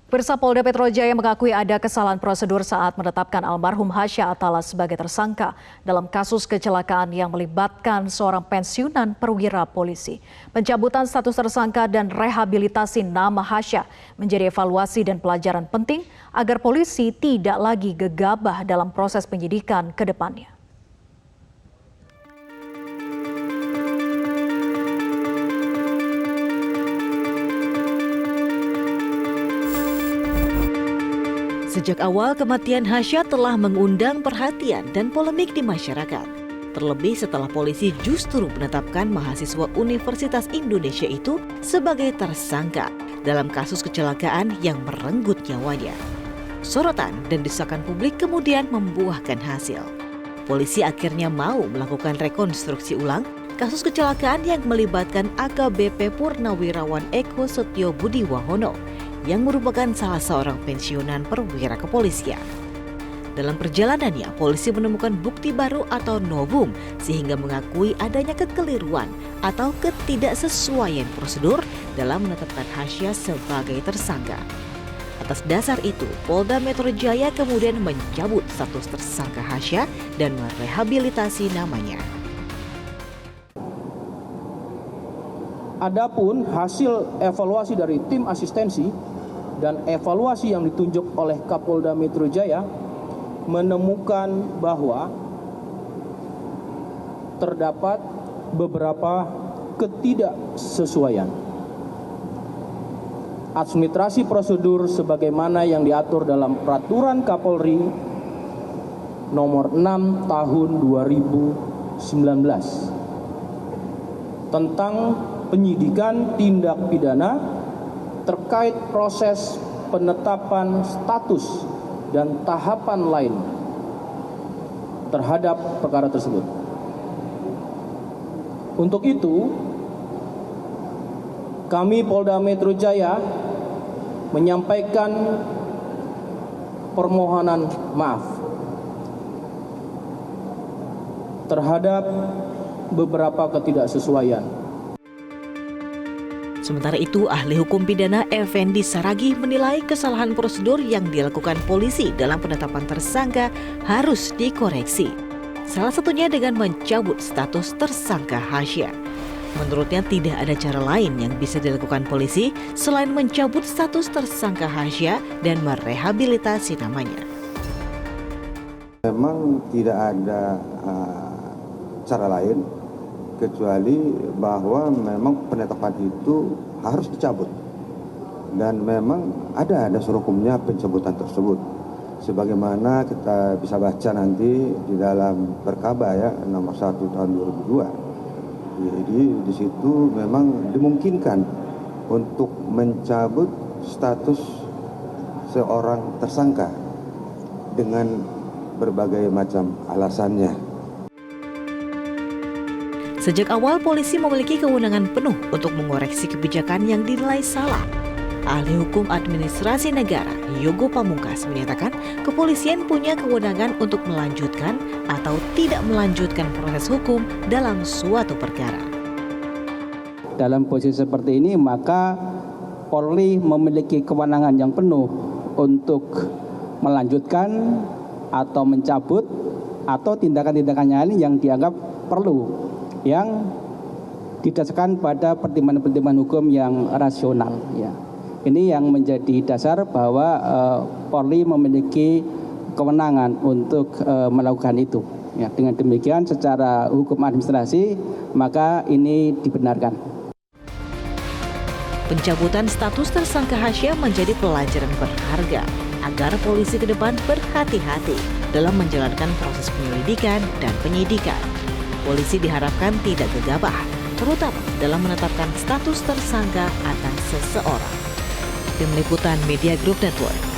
Pemirsa, Polda Metro Jaya mengakui ada kesalahan prosedur saat menetapkan almarhum Hasya Attallah sebagai tersangka dalam kasus kecelakaan yang melibatkan seorang pensiunan perwira polisi. Pencabutan status tersangka dan rehabilitasi nama Hasya menjadi evaluasi dan pelajaran penting agar polisi tidak lagi gegabah dalam proses penyidikan ke depannya. Sejak awal, kematian Hasya telah mengundang perhatian dan polemik di masyarakat. Terlebih setelah polisi justru menetapkan mahasiswa Universitas Indonesia itu sebagai tersangka dalam kasus kecelakaan yang merenggut nyawanya. Sorotan dan desakan publik kemudian membuahkan hasil. Polisi akhirnya mau melakukan rekonstruksi ulang kasus kecelakaan yang melibatkan AKBP Purnawirawan Eko Setio Budi Wahono yang merupakan salah seorang pensiunan perwira kepolisian. Dalam perjalanannya, polisi menemukan bukti baru atau novum sehingga mengakui adanya kekeliruan atau ketidaksesuaian prosedur dalam menetapkan Hasya sebagai tersangka. Atas dasar itu, Polda Metro Jaya kemudian mencabut status tersangka Hasya dan merehabilitasi namanya. Adapun hasil evaluasi dari tim asistensi dan evaluasi yang ditunjuk oleh Kapolda Metro Jaya menemukan bahwa terdapat beberapa ketidaksesuaian. Administrasi prosedur sebagaimana yang diatur dalam Peraturan Kapolri Nomor 6 Tahun 2019 tentang penyidikan tindak pidana terkait proses penetapan status dan tahapan lain terhadap perkara tersebut. Untuk itu, kami Polda Metro Jaya menyampaikan permohonan maaf terhadap beberapa ketidaksesuaian. Sementara itu, ahli hukum pidana Effendi Saragih menilai kesalahan prosedur yang dilakukan polisi dalam penetapan tersangka harus dikoreksi. Salah satunya dengan mencabut status tersangka Hasya. Menurutnya tidak ada cara lain yang bisa dilakukan polisi selain mencabut status tersangka Hasya dan merehabilitasi namanya. Memang tidak ada cara lain kecuali bahwa memang penetapan itu harus dicabut. Dan memang ada dasar hukumnya pencabutan tersebut. Sebagaimana kita bisa baca nanti di dalam Perkaba ya, nomor 1 tahun 2002. Jadi di situ memang dimungkinkan untuk mencabut status seorang tersangka dengan berbagai macam alasannya. Sejak awal, polisi memiliki kewenangan penuh untuk mengoreksi kebijakan yang dinilai salah. Ahli hukum administrasi negara, Yogo Pamungkas, menyatakan kepolisian punya kewenangan untuk melanjutkan atau tidak melanjutkan proses hukum dalam suatu perkara. Dalam posisi seperti ini, maka Polri memiliki kewenangan yang penuh untuk melanjutkan atau mencabut atau tindakan-tindakan lain yang dianggap perlu, yang didasarkan pada pertimbangan-pertimbangan hukum yang rasional. Ya. Ini yang menjadi dasar bahwa Polri memiliki kewenangan untuk melakukan itu. Ya, dengan demikian secara hukum administrasi maka ini dibenarkan. Pencabutan status tersangka Hasya menjadi pelajaran berharga agar polisi ke depan berhati-hati dalam menjalankan proses penyelidikan dan penyidikan. Polisi diharapkan tidak gegabah, terutama dalam menetapkan status tersangka atas seseorang. Tim Liputan Media Group Network.